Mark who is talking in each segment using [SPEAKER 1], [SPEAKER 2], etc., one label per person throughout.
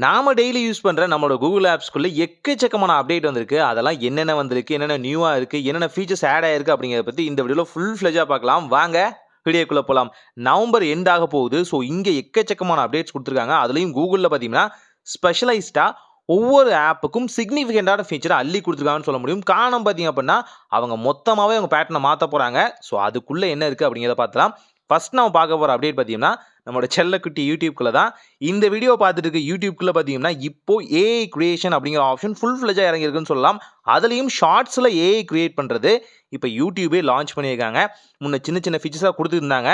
[SPEAKER 1] நாம daily use பண்ற நம்மளோட Google ஆப்ஸ்க்குள்ள எக்கச்சக்கமான அப்டேட் வந்திருக்கு. அதெல்லாம் என்னென்ன வந்திருக்கு, என்னென்ன நியூவா இருக்கு, என்னென்ன ஃபீச்சர்ஸ் ஆட் ஆயிருக்கு அப்படிங்கிறத பத்தி இந்த வீடியோல ஃபுல் ஃப்ளெட்ஜா பார்க்கலாம். வாங்க வீடியோக்குள்ள போலாம். நவம்பர் எண்ட் ஆக போகுது. ஸோ இங்க எக்கச்சக்கமான அப்டேட்ஸ் குடுத்துருக்காங்க. அதுலயும் Googleல பார்த்தீங்கன்னா, ஸ்பெஷலைஸ்டா ஒவ்வொரு ஆப்புக்கும் சிக்னிஃபிகன்ட்டான ஃபீச்சர அள்ளி குடுத்துருக்காங்கன்னு சொல்ல முடியும். காரணம் பார்த்தீங்க அப்படின்னா, அவங்க மொத்தமாவே அவங்க பேட்டர்ன மாத்த போறாங்க. ஸோ அதுக்குள்ள என்ன இருக்கு அப்படிங்கிறத பார்க்கலாம். ஃபர்ஸ்ட் நம்ம பார்க்க போற அப்டேட் பார்த்தீங்கன்னா, நம்மளோட செல்லக்குட்டி யூடியூப்குள்ள தான். இந்த வீடியோ பார்த்துட்டு இருக்க யூடியூப்குள்ள பார்த்தீங்கன்னா, இப்போ ஏஐ கிரியேஷன் அப்படிங்கிற ஆப்ஷன் ஃபுல் ஃப்ளெட்ஜா இறங்கியிருக்குன்னு சொல்லலாம். அதுலயும் ஷார்ட்ஸ்ல ஏஐ கிரியேட் பண்றது இப்ப யூடியூபே லான்ச் பண்ணியிருக்காங்க. முன்ன சின்ன சின்ன ஃபீச்சர்ஸா குடுத்துருந்தாங்க.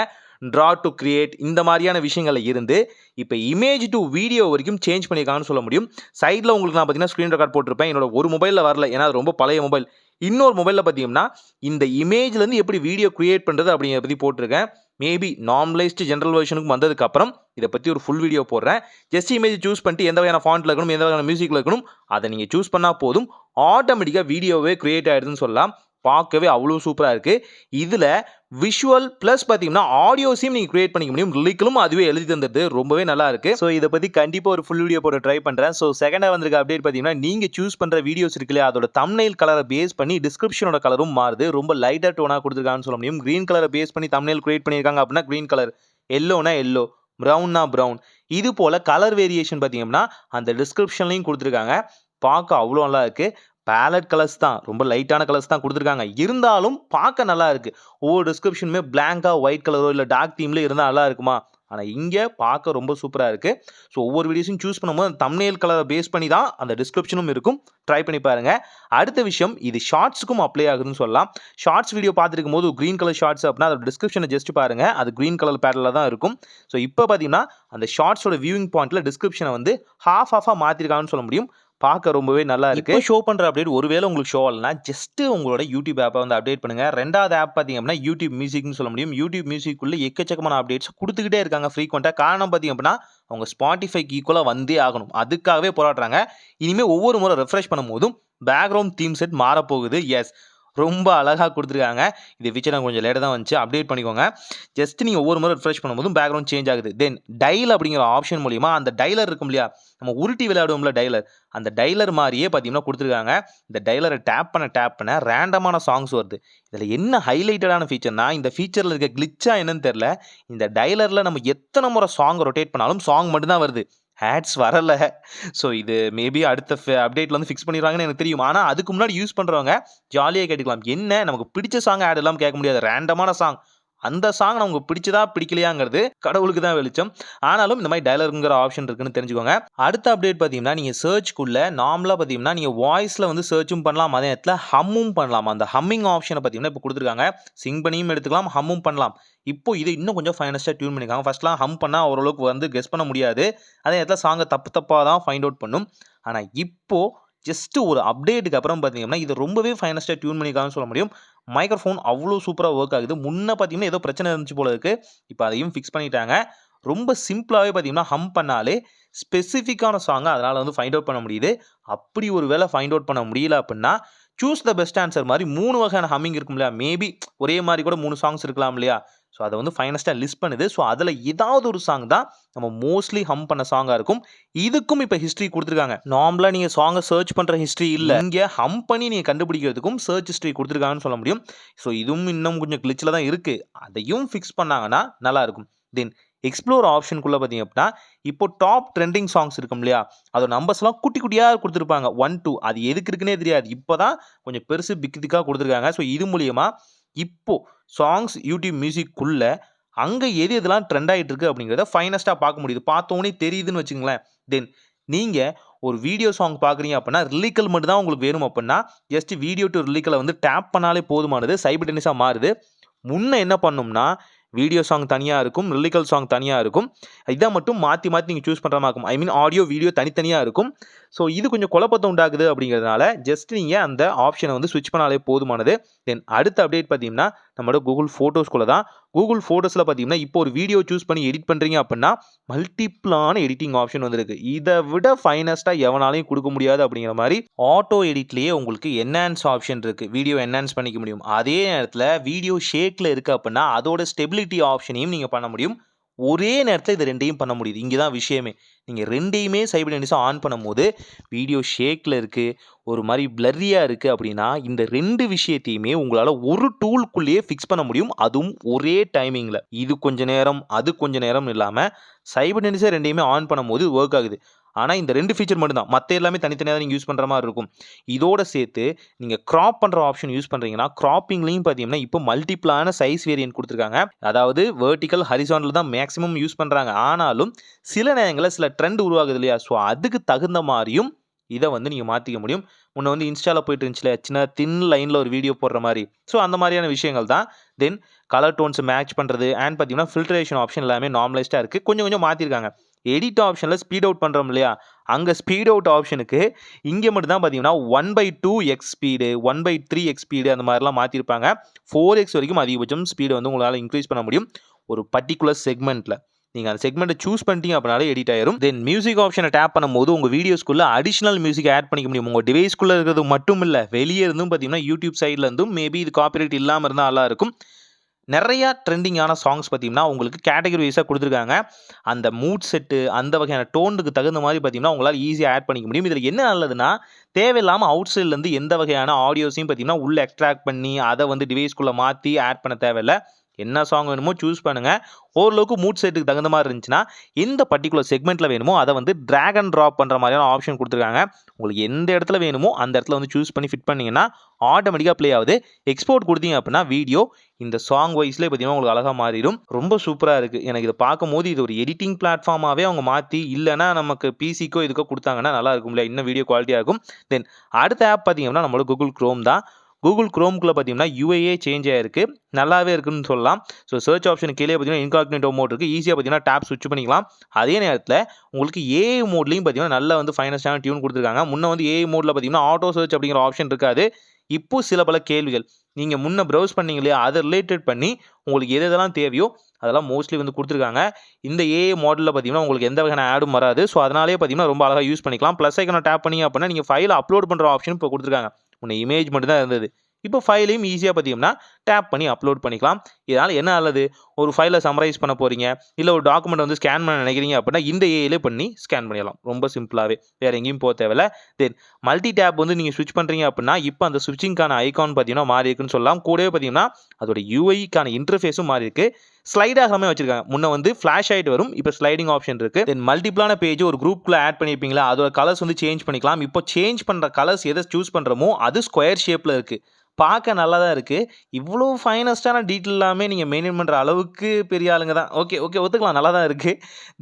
[SPEAKER 1] ட்ரா டு கிரியேட் இந்த மாதிரியான விஷயங்கள்ல இருந்து இப்ப இமேஜ் டு வீடியோ வரைக்கும் சேஞ்ச் பண்ணியிருக்காங்கன்னு சொல்ல முடியும். சைடுல உங்களுக்கு நான் பார்த்தீங்கன்னா ஸ்க்ரீன் ரெக்கார்ட் போட்டிருப்பேன். என்னோட ஒரு மொபைல்ல வரல. ஏன்னா அது ரொம்ப பழைய மொபைல். இன்னொரு மொபைல்ல பார்த்தீங்கன்னா, இந்த இமேஜ்ல இருந்து எப்படி வீடியோ கிரியேட் பண்றது அப்படிங்கிறத பத்தி போட்டிருக்கேன். மேபி நார்மலைஸ்டு ஜெனரல் வெர்ஷனுக்கு வந்ததுக்கு அப்புறம் இதை பற்றி ஒரு ஃபுல் வீடியோ போடுறேன். ஜஸ்ட் இமேஜ் சூஸ் பண்ணிட்டு எந்த வகையான ஃபாண்ட்ல இருக்கணும், எந்த வகையான மியூசிக்ல இருக்கணும், அதை நீங்கள் சூஸ் பண்ணால் போதும். ஆட்டோமேட்டிக்காக வீடியோவே கிரியேட் ஆகிடுதுன்னு சொல்லலாம். பார்க்கவே அவ்வளோ சூப்பராக இருக்குது. இதில் விஷுவல் ப்ளஸ் பார்த்தீங்கன்னா ஆடியோஸையும் நீங்கள் கிரியேட் பண்ணிக்க முடியும். லிரிக்கலும் அதுவே எழுதி தந்துடுது. ரொம்பவே நல்லா இருக்குது. ஸோ இதை பற்றி கண்டிப்பாக ஒரு ஃபுல் வீடியோ போட ட்ரை பண்ணுறேன். ஸோ செகண்டாக வந்திருக்க அப்டேட் பார்த்தீங்கன்னா, நீங்கள் சூஸ் பண்ணுற வீடியோஸ் இருக்கு இல்லையா, அதோட தம்ப்நெயில் கலரை பேஸ் பண்ணி டிஸ்கிரிப்ஷனோட கலரும் மாறுது. ரொம்ப லைட்டாக டோனாக கொடுத்துருக்காங்கன்னு சொல்ல முடியும். க்ரீன் கலரை பேஸ் பண்ணி தம்ப்நெயில் கிரியேட் பண்ணியிருக்காங்க அப்படின்னா க்ரீன் கலர், எல்லோனா எல்லோ, ப்ரௌன்னா ப்ரௌன். இது போல் கலர் வேரியேஷன் பார்த்தீங்கன்னா அந்த டிஸ்கிரிப்ஷன்லையும் கொடுத்துருக்காங்க. பார்க்க அவ்வளோ நல்லா இருக்குது. பேலட் கலர்ஸ் தான், ரொம்ப லைட்டான கலர்ஸ் தான் கொடுத்துருக்காங்க. இருந்தாலும் பார்க்க நல்லா இருக்கு. ஒவ்வொரு டிஸ்கிரிப்ஷனுமே பிளாங்கா ஒயிட் கலரோ இல்லை டார்க் தீம்ல இருந்தால் நல்லா இருக்குமா? ஆனால் இங்கே பார்க்க ரொம்ப சூப்பராக இருக்கு. ஸோ ஒவ்வொரு வீடியோஸும் சூஸ் பண்ணும்போது அந்த தம்ப்நெயில் கலரை பேஸ் பண்ணி தான் அந்த டிஸ்கிரிப்ஷனும் இருக்கும். ட்ரை பண்ணி பாருங்க. அடுத்த விஷயம், இது ஷார்ட்ஸுக்கும் அப்ளை ஆகுதுன்னு சொல்லலாம். ஷார்ட்ஸ் வீடியோ பார்த்துருக்கும் போது கிரீன் கலர் ஷார்ட்ஸ் அப்படின்னா அதோட டிஸ்கிரிப்ஷனை ஜஸ்ட் பாருங்க. அது கிரீன் கலர் பேட்டர்ல தான் இருக்கும். ஸோ இப்போ பார்த்தீங்கன்னா அந்த ஷார்ட்ஸோட வியூவிங் பாயிண்ட்ல டிஸ்கிரிப்ஷனை வந்து ஹாஃபாக மாற்றிருக்காங்கன்னு சொல்ல முடியும். பார்க்க ரொம்பவே நல்லா இருக்கு. ஷோ பண்ற அப்டேட் ஒருவேளை உங்களுக்கு ஷோ ஆகலனா ஜஸ்ட் உங்களோட யூடியூப் ஆப்பை வந்து அப்டேட் பண்ணுங்க. ரெண்டாவது ஆப் பார்த்தீங்க அப்படின்னா யூடியூப் மியூசிக்னு சொல்ல முடியும். யூடியூப் மியூசிக்குள்ள எக்கச்சக்கமான அப்டேட்ஸ் கொடுத்துக்கிட்டே இருக்காங்க ஃப்ரீக்வெண்டா. காரணம் பார்த்தீங்க அப்படின்னா அவங்க ஸ்பாட்டிஃபைக்கு ஈக்குவலாக வந்தே ஆகணும். அதுக்காகவே போராடுறாங்க. இனிமேல் ஒவ்வொரு முறை ரெஃப்ரெஷ் பண்ணும் போதும் பேக்ரவுண்ட் தீம் செட் மாறப்போகுது. எஸ், ரொம்ப அழகாக கொடுத்துருக்காங்க. இது ஃபீச்சர் கொஞ்சம் லேட்டாக தான் வந்துச்சு. அப்டேட் பண்ணிக்கோங்க. ஜஸ்ட் நீங்கள் ஒவ்வொரு முறை ரிஃப்ரெஷ் பண்ணும்போதும் பேக்ரவுண்ட் சேஞ்ச் ஆகுது. தென் டைல் அப்படிங்கிற ஆப்ஷன் மூலியமா அந்த டைலர் இருக்கும் இல்லையா, நம்ம உருட்டி விளையாடுவோம்ல டைலர், அந்த டைலர் மாதிரியே பார்த்தீங்கன்னா கொடுத்துருக்காங்க. இந்த டைலரை டேப் பண்ண ரேண்டமான சாங்ஸ் வருது. இதில் என்ன ஹைலைட்டடான ஃபீச்சர்னா, இந்த ஃபீச்சரில் இருக்க கிளிச்சா என்னன்னு தெரியல, இந்த டைலரில் நம்ம எத்தனை முறை சாங் ரொட்டேட் பண்ணாலும் சாங் மட்டும்தான் வருது. ஆட்ஸ் வரல. ஸோ இது மேபி அடுத்த அப்டேட்ல வந்து ஃபிக்ஸ் பண்ணிடுவாங்கன்னு எனக்கு தெரியும். ஆனால் அதுக்கு முன்னாடி யூஸ் பண்ணுறவங்க ஜாலியாக கேட்டுக்கலாம். என்ன நமக்கு பிடிச்ச சாங் ஆட் எல்லாம் கேட்க முடியாது. ரேண்டமான சாங், அந்த சாங் நமக்கு பிடிச்சதா பிடிக்கலையாங்கிறது கடவுளுக்கு தான் வெளிச்சம். ஆனாலும் இந்த மாதிரி டயலருங்கிற ஆப்ஷன் இருக்குன்னு தெரிஞ்சுக்கோங்க. அடுத்த அப்டேட் பார்த்தீங்கன்னா, நீங்கள் சர்ச்க்குள்ள நார்மலாக பார்த்தீங்கன்னா நீங்கள் வாய்ஸில் வந்து சர்ச்சும் பண்ணலாம், அதே நேரத்தில் ஹம்மும் பண்ணலாம். அந்த ஹம்மிங் ஆப்ஷனை பார்த்தீங்கன்னா இப்போ கொடுத்துருக்காங்க. சிங் பண்ணியும் எடுத்துக்கலாம், ஹம்மும் பண்ணலாம். இப்போ இது இன்னும் கொஞ்சம் ஃபைனஸ்ட்டாக டியூன் பண்ணியிருக்காங்க. ஃபர்ஸ்ட்லாம் ஹம் பண்ணால் ஓரளவுக்கு வந்து கெஸ் பண்ண முடியாது. அதே நேரத்தில் சாங்கை தப்பாக தான் ஃபைண்ட் அவுட் பண்ணும். ஆனால் இப்போ ஜஸ்ட் ஒரு அப்டேட்டுக்கு அப்புறம் பார்த்தீங்கன்னா இது ரொம்பவே ஃபைனஸ்ட்டாக டியூன் பண்ணியிருக்காங்கன்னு சொல்ல முடியும். மைக்ரோஃபோன் அவ்வளோ சூப்பராக ஒர்க் ஆகுது. முன்ன பார்த்தீங்கன்னா ஏதோ பிரச்சனை இருந்துச்சு போல இருக்குது. இப்போ அதையும் ஃபிக்ஸ் பண்ணிட்டாங்க. ரொம்ப சிம்பிளாகவே பார்த்தீங்கன்னா ஹம் பண்ணாலே ஸ்பெசிஃபிக்கான சாங்கை அதனால் வந்து ஃபைண்ட் அவுட் பண்ண முடியுது. அப்படி ஒரு வேளை ஃபைண்ட் அவுட் பண்ண முடியல அப்படின்னா சூஸ் த பெஸ்ட் ஆன்சர் மாதிரி 3 வகையான ஹம்மிங் இருக்கும் இல்லையா, மேபி ஒரே மாதிரி கூட 3 சாங்ஸ் இருக்கலாம் இல்லையா. ஸோ அதை வந்து ஃபைனஸ்ட்டாக லிஸ்ட் பண்ணுது. ஸோ அதில் ஏதாவது ஒரு சாங் தான் நம்ம மோஸ்ட்லி ஹம் பண்ண சாங்காக இருக்கும். இதுக்கும் இப்போ ஹிஸ்ட்ரி கொடுத்துருக்காங்க. நார்மலாக நீங்கள் சாங்கை சர்ச் பண்ணுற ஹிஸ்ட்ரி இல்லை, இங்கே ஹம் பண்ணி நீங்கள் கண்டுபிடிக்கிறதுக்கும் சர்ச் ஹிஸ்ட்ரி கொடுத்துருக்காங்கன்னு சொல்ல முடியும். ஸோ இதுவும் இன்னும் கொஞ்சம் கிளிச்சில் தான் இருக்குது. அதையும் ஃபிக்ஸ் பண்ணாங்கன்னா நல்லாயிருக்கும். தென் எக்ஸ்ப்ளோர் ஆப்ஷனுக்குள்ளே பார்த்தீங்க அப்படின்னா இப்போ டாப் ட்ரெண்டிங் சாங்ஸ் இருக்கும் இல்லையா, அதோட நம்பர்ஸ்லாம் குட்டி குட்டியாக கொடுத்துருப்பாங்க. 1 2 அது எதுக்கு இருக்குன்னே தெரியாது. இப்போ தான் கொஞ்சம் பெருசு திக்காக கொடுத்துருக்காங்க. ஸோ இது மூலியமா இப்போ சாங்ஸ் யூடியூப் மியூசிக்குள்ள அங்கே எதெல்லாம் ட்ரெண்ட் ஆகிட்டு இருக்கு அப்படிங்கிறத ஃபைனஸ்ட்டாக பார்க்க முடியுது. பார்த்தோன்னே தெரியுதுன்னு வச்சுங்களேன். தென் நீங்கள் ஒரு வீடியோ சாங் பார்க்குறீங்க அப்படின்னா ரிலிக்கல் மட்டும் தான் உங்களுக்கு வேணும் அப்படின்னா ஜஸ்ட் வீடியோ டு ரிலிக்கலை வந்து டேப் பண்ணாலே போதுமானது. சைபர்டெனிஸாக மாறுது. முன்ன என்ன பண்ணும்னா வீடியோ சாங் தனியாக இருக்கும், லிரிக்கல் சாங் தனியாக இருக்கும். இதை மட்டும் மாற்றி நீங்கள் சூஸ் பண்ணுற மாதிரி இருக்கும். ஐ மீன் ஆடியோ வீடியோ தனித்தனியாக இருக்கும். ஸோ இது கொஞ்சம் குழப்பத்தை உண்டாகுது அப்படிங்கிறதுனால ஜஸ்ட் நீங்கள் அந்த ஆப்ஷனை வந்து ஸ்விட்ச் பண்ணாலே போதுமானது. தென் அடுத்த அப்டேட் பார்த்தீங்கன்னா நம்மளோட கூகுள் ஃபோட்டோஸ்குள்ளே தான். கூகுள் ஃபோட்டோஸில் பார்த்தீங்கன்னா இப்போ ஒரு வீடியோ சூஸ் பண்ணி எடிட் பண்ணுறீங்க அப்படின்னா மல்டிப்ளான எடிட்டிங் ஆப்ஷன் வந்துருக்கு. இதை விட ஃபைனஸ்ட்டாக எவனாலையும் கொடுக்க முடியாது அப்படிங்கிற மாதிரி ஆட்டோ எடிட்லேயே உங்களுக்கு என்ஹான்ஸ் ஆப்ஷன் இருக்குது. வீடியோ என்ஹான்ஸ் பண்ணிக்க முடியும். அதே நேரத்தில் வீடியோ ஷேக்கில் இருக்குது அப்படின்னா அதோட ஸ்டெபிலிட்டி ஆப்ஷனையும் நீங்கள் பண்ண முடியும். ஒரே நேரத்துல இது 2யும் பண்ண முடியுது. இங்க தான் விஷயமே. நீங்க 2யுமே சைமல்டேனியஸா ஆன் பண்ணும்போது, வீடியோ ஷேக்ல இருக்கு, ஒரு மாரி பிளர்ரியா இருக்கு அப்படின்னா, இந்த 2 விஷயத்தையுமே உங்களால ஒரு டூல்க்குள்ளேயே ஃபிக்ஸ் பண்ண முடியும். அதுவும் ஒரே டைமிங்ல. இது கொஞ்ச நேரம், அது கொஞ்ச நேரம் இல்லாம, சைமல்டேனியஸா 2யுமே ஆன் பண்ணும்போது வொர்க் ஆகுது. ஆனா, இந்த 2 ஃபீச்சர் மட்டும் தான். மத்த எல்லாமே தனித்தனியா தான் நீங்க யூஸ் பண்ற மாரி இருக்கும். இதோட சேர்த்து நீங்க கிராப் பண்ற ஆப்ஷன் யூஸ் பண்றீங்கன்னா, கிராப்பிங்லயும் பார்த்தீங்கன்னா, இப்போ மல்டிபிளான சைஸ் வேரியன்ட் குடுத்துருக்காங்க. அதாவது வெர்டிகல், ஹாரிசான்டல் தான் மேக்ஸிமம் யூஸ் பண்றாங்க. ஆனாலும் சில நேரங்கள்ல சில ட்ரெண்ட் உருவாகுது இல்லையா? ஸோ அதுக்கு தகுந்த மாரியும் இத வந்து நீங்க மாத்திக்க முடியும். முன்ன வந்து இன்ஸ்டால போயிட்டு இருந்துச்சுல்ல, சின்ன தின் லைன்ல ஒரு வீடியோ போடுற மாரி. ஸோ அந்த மாரியான விஷயங்கள் தான். தென் கலர் டோன்ஸ் மேட்ச் பண்றது அண்ட் பார்த்தீங்கன்னா, ஃபில்ட்ரேஷன் ஆப்ஷன் எல்லாமே நார்மலைஸ்டா இருக்கு. கொஞ்சம் கொஞ்சம் மாத்திருக்காங்க. எடிட் ஆப்ஷன்ல ஸ்பீட் அவுட் பண்றோம் இல்லையா? அங்க ஸ்பீட் அவுட் ஆப்ஷனுக்கு இங்க மட்டும் தான் பார்த்தீங்கன்னா, 1/2 ஸ்பீடு, 1/3 ஸ்பீடு அந்த மாரிலாம் மாத்திருப்பாங்க. 4x வரைக்கும் அதிகபட்சம் ஸ்பீடு வந்து உங்களால இன்கிரீஸ் பண்ண முடியும். ஒரு பர்ட்டிகுலர் செக்மென்ட்ல. நீங்க அந்த செக்மெண்ட்ட சூஸ் பண்ணிட்டீங்க அப்படினாலே எடிட் ஆயிரும். தென் மியூசிக் ஆப்ஷன டேப் பண்ணும்போது உங்க வீடியோஸ்க்குள்ள அடிஷனல் மியூசிக் ஆட் பண்ணிக்க முடியும். உங்க டிவைஸ்க்குள்ள இருக்கிறது மட்டும் இல்ல. வெளிய இருந்தும் பார்த்தீங்கன்னா, YouTube சைட்ல இருந்தும் மேபி இது காப்பிரைட் இல்லாம இருந்தா நல்லா இருக்கும். நெறைய ட்ரெண்டிங்கான சாங்ஸ் பார்த்தீங்கன்னா, உங்களுக்கு கேட்டகரி வைஸா குடுத்துருக்காங்க. அந்த மூட் செட்டு, அந்த வகையான டோனுக்கு தகுந்த மாரி பார்த்தீங்கன்னா, உங்களால ஈஸியா ஆட் பண்ணிக்க முடியும். இதுல என்ன நல்லதுன்னா, தேவையில்லாம அவுட் சைட்ல இருந்து எந்த வகையான ஆடியோஸையும் பார்த்தீங்கன்னா, உள்ள எக்ஸ்ட்ராக்ட் பண்ணி, அத வந்து டிவைஸ்க்குள்ள மாத்தி ஆட் பண்ண தேவையில்ல. என்ன சாங் வேணுமோ சூஸ் பண்ணுங்க. ஓரளவுக்கு மூட் செட்டுக்கு தகுந்த மாரி இருந்துச்சுன்னா, எந்த பர்ட்டிகுலர் செக்மென்ட்ல வேணுமோ அத வந்து டிராக் அண்ட் டிராப் பண்ற மாரியான ஆப்ஷன் குடுத்துருக்காங்க. உங்களுக்கு எந்த இடத்துல வேணுமோ அந்த இடத்துல வந்து சூஸ் பண்ணி ஃபிட் பண்ணீங்கன்னா, ஆட்டோமேட்டிக்கா ப்ளே ஆவுது. எக்ஸ்போர்ட் குடுத்தீங்க அப்படின்னா, வீடியோ இந்த சாங் வைஸ்லயே பார்த்தீங்கன்னா, உங்களுக்கு அழகா மாறிடும். ரொம்ப சூப்பரா இருக்கு. எனக்கு இத பார்க்கும்போது இது ஒரு எடிட்டிங் பிளாட்ஃபார்மாவே அவங்க மாத்தி, இல்லன்னா நமக்கு பிசிக்கோ இதுக்கோ குடுத்தாங்கன்னா நல்லா இருக்கும்ல. இன்னும் வீடியோ குவாலிட்டியா இருக்கும். தென் அடுத்த ஆப் பார்த்தீங்க அப்படின்னா, நம்மளோட Google Chrome தான். Google Chromeக்குள்ள பார்த்தீங்கன்னா, யுஐயே சேஞ்ச் ஆயிருக்கு. நல்லாவே இருக்குன்னு சொல்லலாம். ஸோ சர்ச் ஆப்ஷனுக்கு கீழயே பார்த்தீங்கன்னா, இன்காக்னிட்டோ மோட் இருக்கு. ஈஸியா பார்த்தீங்கன்னா, டேப் ஸ்விட்ச் பண்ணிக்கலாம். அதே நேரத்தில உங்களுக்கு ஏஐ மோட்லயும் பார்த்தீங்கன்னா, நல்ல வந்து ஃபைனஸ்ட்டான டியூன் குடுத்துருக்காங்க. முன்ன வந்து ஏஐ மோட்ல பார்த்தீங்கன்னா, ஆட்டோ சர்ச் அப்படிங்கிற ஆப்ஷன் இருக்காது. இப்போ சில பல கேள்விகள், நீங்க முன்ன ப்ரௌஸ் பண்ணீங்க இல்லையா? அத ரிலேட்டட் பண்ணி உங்களுக்கு எது எதெல்லாம் தேவையோ, அதெல்லாம் மோஸ்ட்லி வந்து குடுத்துருக்காங்க. இந்த ஏஐ மாடல்ல பார்த்தீங்கன்னா, உங்களுக்கு எந்த வகையான ஆடும் வராது. ஸோ அதனாலேயே பார்த்தீங்கன்னா, ரொம்ப அழகா யூஸ் பண்ணிக்கலாம். பிளஸ் ஐகான டேப் பண்ணீங்க அப்படின்னா, நீங்க ஃபைல அப்லோட் பண்ற ஆப்ஷன் இப்போ குடுத்துருக்காங்க. முன்ன இமேஜ் மட்டும் தான் இருந்தது. இப்போ ஃபைலையும் ஈஸியா பார்த்தீங்கன்னா, டேப் பண்ணி அப்லோட் பண்ணிக்கலாம். இதனால என்ன நல்லது? ஒரு ஃபைல சம்மரைஸ் பண்ண போறீங்க, இல்ல ஒரு டாக்குமெண்ட் வந்து ஸ்கேன் பண்ண நினைக்கிறீங்க அப்படின்னா, இந்த ஏஐலயே பண்ணி ஸ்கேன் பண்ணிடலாம். ரொம்ப சிம்பிளாவே. வேற எங்கேயும் தேவையில்ல. தென் மல்டி டேப் வந்து நீங்க ஸ்விட்ச் பண்றீங்க அப்படின்னா, இப்போ அந்த ஸ்விட்சிங்க்கான ஐகான் பார்த்தீங்கன்னா, மாறி இருக்குன்னு சொல்லலாம். கூடவே பார்த்தீங்கன்னா, அதோட யுஐக்கான இன்டர்ஃபேஸும் மாறி இருக்கு. ஸ்லைட் ஆகாம வச்சிருக்காங்க. முன்ன வந்து ஃபிளாஷ் ஆயிட்டு வரும். இப்போ ஸ்லைடிங் ஆப்ஷன் இருக்கு. தென் மல்டிபிளான பேஜ் ஒரு குரூப்க்குள்ள ஆட் பண்ணியிருப்பீங்களா? அதோட கலர்ஸ் வந்து சேஞ்ச் பண்ணிக்கலாம். இப்போ சேஞ்ச் பண்ற கலர்ஸ் எத சூஸ் பண்றோமோ, அது ஸ்கொயர் ஷேப்ல இருக்கு. பார்க்க நல்லா தான் இருக்கு. இவ்ளோ ஃபைனஸ்ட்டான டீட்டெயில் எல்லாமே நீங்க மெயின்டெயின் பண்ற அளவுக்கு பெரிய ஆளுங்க தான். ஓகே, ஓகே ஒத்துக்கலாம். நல்லா தான் இருக்கு.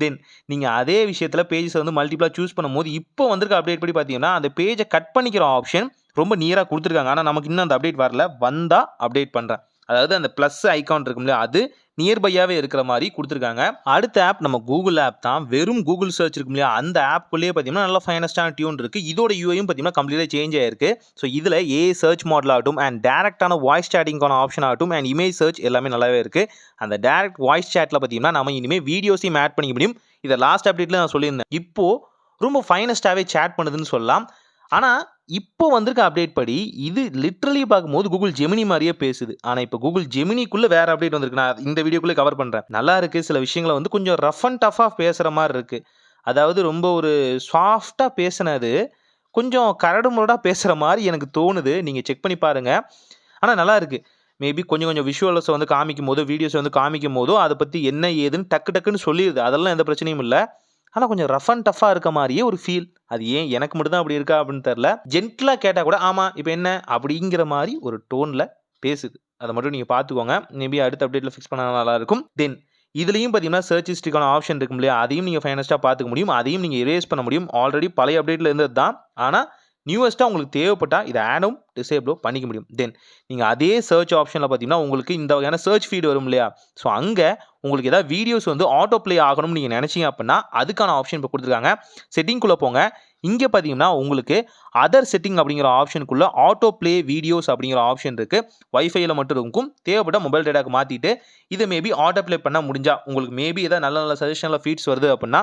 [SPEAKER 1] தென் நீங்க அதே விஷயத்துல பேஜஸ வந்து மல்டிபிளா சூஸ் பண்ணும்போது, இப்போ வந்திருக்க அப்டேட் படி பார்த்தீங்கன்னா, அந்த பேஜ கட் பண்ணிக்கிற ஆப்ஷன் ரொம்ப நியரா குடுத்துருக்காங்க. ஆனா நமக்கு இன்னும் அந்த அப்டேட் வரல. வந்தா அப்டேட் பண்றேன். அதாவது அந்த பிளஸ் ஐகான் இருக்கும் இல்லையா? அது நியர்பையாவே இருக்கிற மாரி குடுத்துருக்காங்க. அடுத்த ஆப் நம்ம Google ஆப் தான். வெறும் Google சர்ச் இருக்கும் இல்லையா? அந்த ஆப்க்குள்ளேயே பார்த்தீங்கன்னா, நல்ல ஃபைனஸ்ட்டான டியூன் இருக்கு. இதோட யூஐயும் பார்த்தீங்கன்னா, கம்ப்ளீட்டா சேஞ்ச் ஆயிருக்கு. ஸோ இதுல ஏஐ சர்ச் மாடல் ஆகட்டும் அண்ட் டைரக்ட்டான வாய்ஸ் சாட்டிங்க்கான ஆப்ஷன் ஆகட்டும் அண்ட் இமேஜ் சர்ச் எல்லாமே நல்லாவே இருக்கு. அந்த டைரக்ட் வாய்ஸ் சாட்ல பார்த்தீங்கன்னா, நம்ம இனிமே வீடியோஸையும் ஆட் பண்ணிக்க முடியும். இத லாஸ்ட் அப்டேட்ல நான் சொல்லியிருந்தேன். இப்போ ரொம்ப ஃபைனஸ்ட்டாவே சாட் பண்ணுதுன்னு சொல்லலாம். ஆனா, இப்போ வந்திருக்க அப்டேட் படி, இது லிட்டரலி பார்க்கும்போது Google Gemini மாரியே பேசுது. ஆனா, இப்போ Google Geminiக்குள்ள வேற அப்டேட் வந்திருக்கு. நான் இந்த வீடியோக்குள்ள கவர் பண்றேன். நல்லா இருக்கு. சில விஷயங்கள வந்து கொஞ்சம் ரஃப் அண்ட் டஃப்பா பேசுற மாரி இருக்கு. அதாவது ரொம்ப ஒரு சாஃப்ட்டா பேசுனது, கொஞ்சம் கரடு முரடா பேசுற மாரி எனக்கு தோணுது. நீங்க செக் பண்ணி பாருங்க. ஆனா நல்லா இருக்கு. மேபி கொஞ்சம் கொஞ்சம் விஷுவல்ஸ வந்து காமிக்கும்போதோ, வீடியோஸ வந்து காமிக்கும்போதோ, அத பத்தி என்ன ஏதுன்னு டக்கு டக்குன்னு சொல்லிருது. அதெல்லாம் எந்த பிரச்சனையும் இல்ல. ஆனா கொஞ்சம் ரஃப் அண்ட் டஃப்பா இருக்க மாரியே ஒரு ஃபீல். அது ஏன் எனக்கு மட்டும் தான் அப்படி இருக்கா அப்படின்னு தெரியல. ஜென்டிலா கேட்டா கூட, "ஆமா, இப்ப என்ன?" அப்படிங்கிற மாரி ஒரு டோன்ல பேசுது. அத மட்டும் நீங்க பார்த்துக்கோங்க. மேபி அடுத்த அப்டேட்ல ஃபிக்ஸ் பண்ணா நல்லா இருக்கும். தென் இதுலயும் பார்த்தீங்கன்னா, சர்ச் ஹிஸ்டரிக்கான ஆப்ஷன் இருக்கும் இல்லையா? அதையும் நீங்க ஃபைனஸ்ட்டா பார்த்துக்க முடியும். அதையும் நீங்க எரேஸ் பண்ண முடியும். ஆல்ரெடி பழைய அப்டேட்ல இருந்தது தான். ஆனா நியூவஸ்ட்டா உங்களுக்கு தேவைப்பட்டா இத ஆடும், டிசேபிளும் பண்ணிக்க முடியும். தென் நீங்க அதே சர்ச் ஆப்ஷன்ல பார்த்தீங்கன்னா, உங்களுக்கு இந்த வகையான சர்ச் ஃபீட் வரும் இல்லையா? ஸோ அங்க உங்களுக்கு ஏதாவது வீடியோஸ் வந்து ஆட்டோ ப்ளே ஆகணும்னு நீங்க நினைச்சீங்க அப்படின்னா, அதுக்கான ஆப்ஷன் இப்ப குடுத்துருக்காங்க. செட்டிங்குள்ள போங்க. இங்க பார்த்தீங்கன்னா, உங்களுக்கு அதர் செட்டிங் அப்படிங்கிற ஆப்ஷனுக்குள்ள ஆட்டோ ப்ளே வீடியோஸ் அப்படிங்கிற ஆப்ஷன் இருக்கு. வைஃபைல மட்டும் இருக்கும். தேவைப்பட்டா மொபைல் டேட்டாக்கு மாத்திட்டு, இத மேபி ஆட்டோ ப்ளே பண்ண முடிஞ்சா, உங்களுக்கு மேபி ஏதாவது நல்ல நல்ல சஜஷன்ல ஃபீட்ஸ் வருது அப்படின்னா,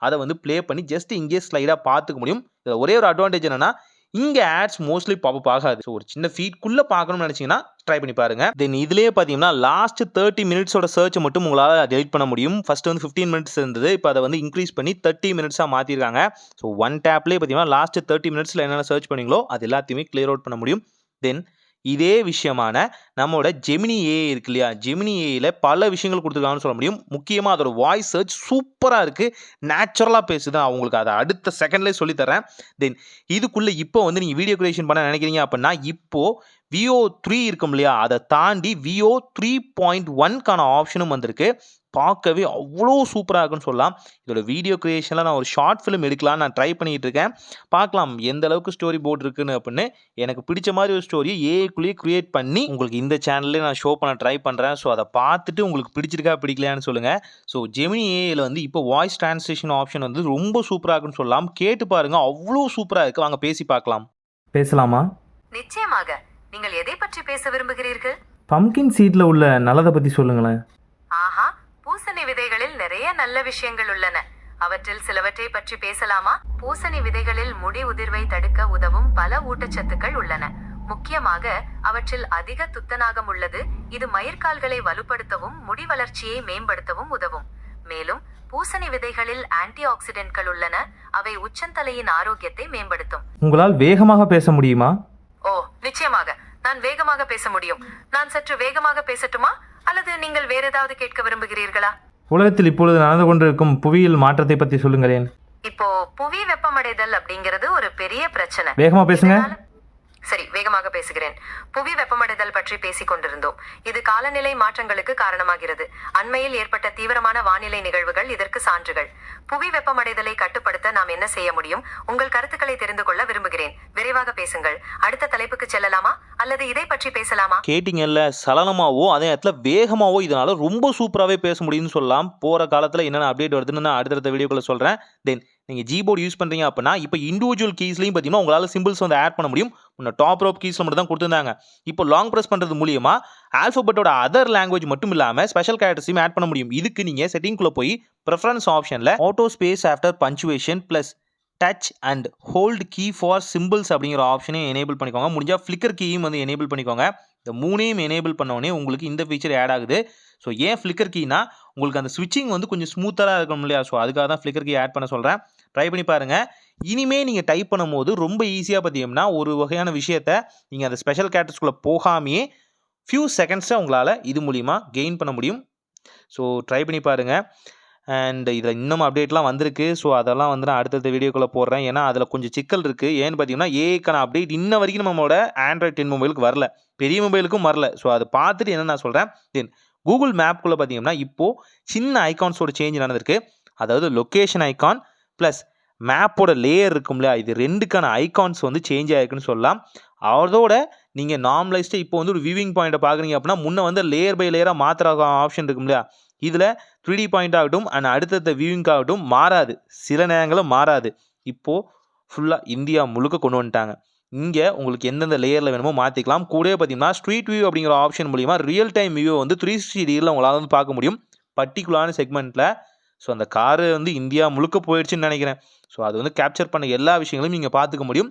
[SPEAKER 1] அத வந்து ப்ளே பண்ணி ஜஸ்ட் இங்கேயே ஸ்லைடா பார்த்துக்க முடியும். இதுல ஒரே ஒரு அட்வான்டேஜ் என்னன்னா, இங்கே ஆட்ஸ் மோஸ்ட்லி பாப்பப் ஆகாது. ஸோ ஒரு சின்ன ஃபீட்குள்ளே பார்க்கணும்னு நினச்சிங்கன்னா ட்ரை பண்ணி பாருங்க. தென் இதுலேயே பார்த்தீங்கன்னா லாஸ்ட் 30 மினிட்ஸோட சர்ச்சை மட்டும் உங்களால் டெலிட் பண்ண முடியும். ஃபர்ஸ்ட் வந்து 15 மினிட்ஸ் இருந்தது, இப்போ அதை வந்து இன்க்ரீஸ் பண்ணி 30 மினிட்ஸாக மாற்றிருக்காங்க. ஸோ ஒன் டேப்லேயே பார்த்தீங்கன்னா லாஸ்ட் 30 மினிட்ஸில் என்னென்ன சர்ச் பண்ணீங்களோ அது எல்லாத்தையுமே கிளியர் அவுட் பண்ண முடியும். தென் இதே விஷயமான நம்மளோட ஜெமினி ஏஐ இருக்கு இல்லையா, ஜெமினி ஏஐல பல விஷயங்கள் கொடுத்துருக்காங்கன்னு சொல்ல முடியும். முக்கியமாக அதோட வாய்ஸ் சர்ச் சூப்பராக இருக்குது, நேச்சுரலாக பேசுது. நான் உங்களுக்கு அதை அடுத்த செகண்ட்லேயே சொல்லித்தரேன். தென் இதுக்குள்ளே இப்போ வந்து நீங்கள் வீடியோ கிரியேஷன் பண்ண நினைக்கிறீங்க அப்படின்னா இப்போது விஓ 3 இருக்கும் இல்லையா, அதை தாண்டி விஓ 3.1க்கான ஆப்ஷனும் வந்திருக்கு. பார்க்கவே அவ்வளோ சூப்பராக இருக்குன்னு சொல்லலாம். இதோட வீடியோ கிரியேஷனில் நான் ஒரு ஷார்ட் ஃபிலிம் எடுக்கலான்னு நான் ட்ரை பண்ணிகிட்டு இருக்கேன். பார்க்கலாம் எந்த அளவுக்கு ஸ்டோரி போர்ட் இருக்குன்னு அப்படின்னு. எனக்கு பிடிச்ச மாதிரி ஒரு ஸ்டோரியை ஏஐக்குள்ளேயே கிரியேட் பண்ணி உங்களுக்கு இந்த சேனல்லே நான் ஷோ பண்ண ட்ரை பண்ணுறேன். ஸோ அதை பார்த்துட்டு உங்களுக்கு பிடிச்சிருக்கா பிடிக்கலையான்னு சொல்லுங்கள். ஸோ ஜெமினி ஏஐயில் வந்து இப்போ வாய்ஸ் டிரான்ஸ்லேஷன் ஆப்ஷன் வந்து ரொம்ப சூப்பராக இருக்குன்னு சொல்லலாம். கேட்டு பாருங்கள், அவ்வளோ சூப்பராக இருக்குது. வாங்க பேசி பார்க்கலாம்.
[SPEAKER 2] பேசலாமா?
[SPEAKER 3] நிச்சயமாக. நீங்கள் எதை பற்றி பேச விரும்புகிறீர்கள்?
[SPEAKER 2] பம்கின் சீட்ல உள்ள நல்லதை பத்தி சொல்லுங்களேன்.
[SPEAKER 3] ஆஹா, பூசணி விதைகளில் நிறைய நல்ல விஷயங்கள் உள்ளன. அவற்றில் சிலவற்றை பற்றி பேசலாமா? பூசணி விதைகளில் முடி உதிர்வை தடுக்க உதவும் பல ஊட்டச்சத்துக்கள் உள்ளன. முக்கியமாக அவற்றில் அதிக துத்தநாகம் உள்ளது. இது மயிர்கால்களை வலுப்படுத்தவும் முடி வளர்ச்சியை மேம்படுத்தவும் உதவும். மேலும் பூசணி விதைகளில் ஆன்டி ஆக்சிடென்ட்கள் உள்ளன. அவை உச்சந்தலையின் ஆரோக்கியத்தை மேம்படுத்தும்.
[SPEAKER 2] உங்களால் வேகமாக பேச முடியுமா?
[SPEAKER 3] ஓ, நிச்சயமாக. நான் வேகமாக பேச முடியும். நான் சற்று வேகமாக பேசட்டுமா, அல்லது நீங்கள் வேற ஏதாவது கேட்க விரும்புகிறீர்களா?
[SPEAKER 2] உலகத்தில் இப்பொழுது நடந்து கொண்டிருக்கும் புவியியல் மாற்றத்தை பற்றி சொல்லுங்களேன்.
[SPEAKER 3] இப்போ புவி வெப்பமடைதல் அப்படிங்கிறது ஒரு பெரிய பிரச்சனை.
[SPEAKER 2] வேகமா பேசுங்க.
[SPEAKER 3] சரி, வேகமாக பேசுகிறேன். புவி வெப்பமடைதல் பற்றி பேசிக் கொண்டிருந்தோம். இது காலநிலை மாற்றங்களுக்கு காரணமாகிறது. அண்மையில் ஏற்பட்ட தீவிரமான வானிலை நிகழ்வுகள் இதற்கு சான்றுகள். புவி வெப்பமடைதலை கட்டுப்படுத்த நாம் என்ன செய்ய முடியும்? உங்கள் கருத்துக்களை தெரிந்து கொள்ள விரும்புகிறேன். விரைவாக பேசுங்கள். அடுத்த தலைப்புக்கு செல்லலாமா, அல்லது இதை பற்றி பேசலாமா?
[SPEAKER 1] கேட்டிங்கல்ல, சலனமாவோ அதே இடத்துல வேகமாவோ இதனால ரொம்ப சூப்பராகவே பேச முடியும்னு சொல்லலாம். போகிற காலத்தில் என்னென்ன அப்டேட் வருதுன்னு நான் அடுத்தடுத்த வீடியோக்குள்ள சொல்கிறேன். தென் நீங்கள் ஜிபோர்டு யூஸ் பண்ணுறீங்க அப்படின்னா இப்போ இண்டிவிஜுவல் கீஸ்லையும் பார்த்தீங்கன்னா உங்களால் சிம்பிள்ஸ் வந்து ஆட் பண்ண முடியும். முன்ன டாப் ரோப் கீஸில் மட்டும் தான் கொடுத்துருந்தாங்க. இப்போ லாங் ப்ரெஸ் பண்ணுறது மூலியமா ஆல்ஃபபெட்டோட அதர் லாங்குவேஜ் மட்டும் இல்லாமல் ஸ்பெஷல் கேரக்டர்ஸையும் ஆட் பண்ண முடியும். இதுக்கு நீங்கள் செட்டிங்குள்ளே போய் ப்ரிஃபரன்ஸ் ஆப்ஷனில் auto space after punctuation plus touch and hold key for symbols அப்படிங்கிற ஆப்ஷனையும் எனேபிள் பண்ணிக்கோங்க. முடிஞ்சால் ஃப்ளிக்கர் கீயும் வந்து எனேபிள் பண்ணிக்கோங்க. இந்த மூணையும் எனேபிள் பண்ணோடனே உங்களுக்கு இந்த ஃபீச்சர் ஆட் ஆகுது. ஸோ ஏன் ஃப்ளிக்கர் கீனா உங்களுக்கு அந்த ஸ்விட்சிங் வந்து கொஞ்சம் ஸ்மூத்தராக இருக்கணும் இல்லையா, ஸோ அதுக்காக தான் ஃப்ளிக்கர் கீ ஆட் பண்ண சொல்கிறேன். ட்ரை பண்ணி பாருங்கள். இனிமேல் நீங்கள் டைப் பண்ணும்போது ரொம்ப ஈஸியாக பார்த்தீங்கன்னா ஒரு வகையான விஷயத்தை நீங்கள் அந்த ஸ்பெஷல் கேரக்டர்ஸ்குள்ளே போகாமையே ஃபியூ செகண்ட்ஸை உங்களால் இது மூலிமா கெயின் பண்ண முடியும். ஸோ ட்ரை பண்ணி பாருங்கள். அண்ட் இதில் இன்னும் அப்டேட்லாம் வந்திருக்கு. ஸோ அதெல்லாம் வந்து நான் அடுத்தடுத்த வீடியோக்குள்ளே போடுறேன். ஏன்னா அதில் கொஞ்சம் சிக்கல் இருக்குது. ஏன்னு பார்த்தீங்கன்னா ஏஐக்கான அப்டேட் இன்ன வரைக்கும் நம்மளோட ஆண்ட்ராய்ட் 10 மொபைலுக்கு வரல, பெரிய மொபைலுக்கும் வரல. ஸோ அதை பார்த்துட்டு என்ன நான் சொல்கிறேன். தென் கூகுள் மேப்குள்ளே பார்த்தீங்கன்னா இப்போது சின்ன ஐகான்ஸோட சேஞ்ச் நடந்திருக்கு. அதாவது லொக்கேஷன் ஐகான் ப்ளஸ் மேப்போட லேயர் இருக்கும் இல்லையா, இது ரெண்டுக்கான ஐகான்ஸ் வந்து சேஞ்ச் ஆகிருக்குன்னு சொல்லலாம். அதோட நீங்கள் நார்மலைஸ்டாக இப்போ வந்து ஒரு வியூவிங் பாயிண்ட்டை பார்க்குறீங்க அப்படின்னா முன்னே வந்து லேயர் பை லேயராக மாத்திர ஆப்ஷன் இருக்கும் இல்லையா, இதில் 3D பாயிண்ட் ஆகட்டும் அண்ட் அடுத்தடுத்த வியூவிங் ஆகட்டும் மாறாது, சில நேரங்களும் மாறாது. இப்போது ஃபுல்லாக இந்தியா முழுக்க கொண்டு வந்துட்டாங்க. இங்கே உங்களுக்கு எந்தெந்த லேயரில் வேணுமோ மாற்றிக்கலாம். கூடவே பார்த்தீங்கன்னா ஸ்ட்ரீட் வியூ அப்படிங்கிற ஆப்ஷன் மூலிமா ரியல் டைம் வியூ வந்து 360 டிகிரியில் உங்களால் வந்து பார்க்க முடியும் பர்டிகுலரான செக்மெண்ட்டில். ஸோ அந்த காரு வந்து இந்தியா முழுக்க போயிடுச்சுன்னு நினைக்கிறேன். ஸோ அது வந்து கேப்சர் பண்ண எல்லா விஷயங்களையும் நீங்கள் பார்த்துக்க முடியும்.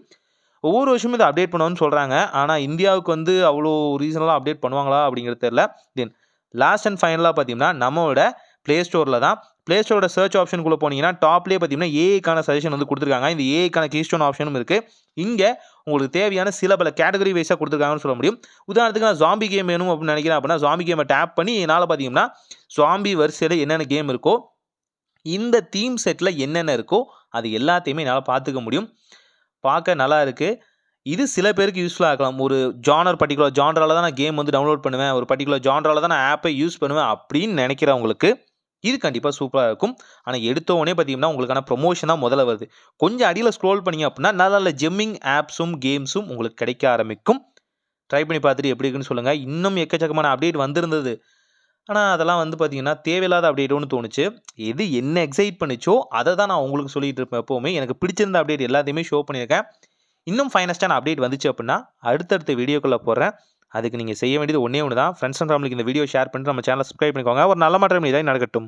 [SPEAKER 1] ஒவ்வொரு வருஷமும் இதை அப்டேட் பண்ணுவோன்னு சொல்கிறாங்க. ஆனால் இந்தியாவுக்கு வந்து அவ்வளோ ரீசனலாக அப்டேட் பண்ணுவாங்களா அப்படிங்கிறது தெரியல. தென் லாஸ்ட் அண்ட் ஃபைனலாக பார்த்தீங்கன்னா நம்மளோட ப்ளே ஸ்டோரில் தான். ப்ளே ஸ்டோரோட சர்ச் ஆப்ஷனுக்குள்ளே போனீங்கன்னா டாப்லேயே பார்த்தீங்கன்னா ஏஐக்கான சஜஷன் வந்து கொடுத்துருக்காங்க. இந்த ஏஐக்கான கீஸ்டோன் ஆப்ஷனும் இருக்குது. இங்கே உங்களுக்கு தேவையான சில பல கேட்டகரி வைஸாக கொடுத்துருக்காங்கன்னு சொல்ல முடியும். உதாரணத்துக்கு நான் ஜாம்பி கேம் வேணும் அப்படின்னு நினைக்கிறேன் அப்படின்னா ஜாம்பி கேமை டேப் பண்ணி என்னால் பார்த்தீங்கன்னா ஜாம்பி வரிசையில் என்னென்ன கேம் இருக்கோ, இந்த தீம் செட்டில் என்னென்ன இருக்கோ அது எல்லாத்தையுமே என்னால் பார்த்துக்க முடியும். பார்க்க நல்லா இருக்குது. இது சில பேருக்கு யூஸ்ஃபுல்லாக இருக்கலாம். ஒரு பர்டிகுலர் ஜானரால் தான் நான் கேம் வந்து டவுன்லோட் பண்ணுவேன், ஒரு பர்டிகுலர் ஜானரால் தான் நான் ஆப்பை யூஸ் பண்ணுவேன் அப்படின்னு நினைக்கிறவங்களுக்கு இது கண்டிப்பாக சூப்பராக இருக்கும். ஆனால் எடுத்தோடனே பார்த்தீங்கன்னா உங்களுக்கான ப்ரொமோஷன் தான் முதல்ல வருது. கொஞ்சம் அடியில் ஸ்க்ரோல் பண்ணிங்க அப்படின்னா நல்ல நல்ல ஜெம்மிங் ஆப்ஸும் கேம்ஸும் உங்களுக்கு கிடைக்க ஆரம்பிக்கும். ட்ரை பண்ணி பார்த்துட்டு எப்படி இருக்குன்னு சொல்லுங்கள். இன்னும் எக்கச்சக்கமான அப்டேட் வந்திருந்தது. ஆனால் அதெல்லாம் வந்து பார்த்தீங்கன்னா தேவையில்லாத அப்டேட்டோன்னு தோணுச்சு. எது என்ன எக்ஸைட் பண்ணிச்சோ அதை தான் நான் உங்களுக்கு சொல்லிட்டு இருப்பேன். எப்போவுமே எனக்கு பிடிச்சிருந்த அப்டேட் எல்லாத்தையுமே ஷோ பண்ணியிருக்கேன். இன்னும் ஃபைனஸ்டான அப்டேட் வந்துச்சு அப்படின்னா அடுத்தடுத்த வீடியோக்குள்ளே போடுறேன். அதுக்கு நீங்கள் செய்ய வேண்டியது ஒன்றே ஒன்று தான். ஃப்ரெண்ட்ஸ் அண்ட் ஃபேமிலிக்கு இந்த வீடியோ ஷேர் பண்ணிட்டு நம்ம சேனலை சப்ஸ்கிரைப் பண்ணிக்கோங்க. ஒரு நல்ல மாற்றம் இதாக நடக்கட்டும்.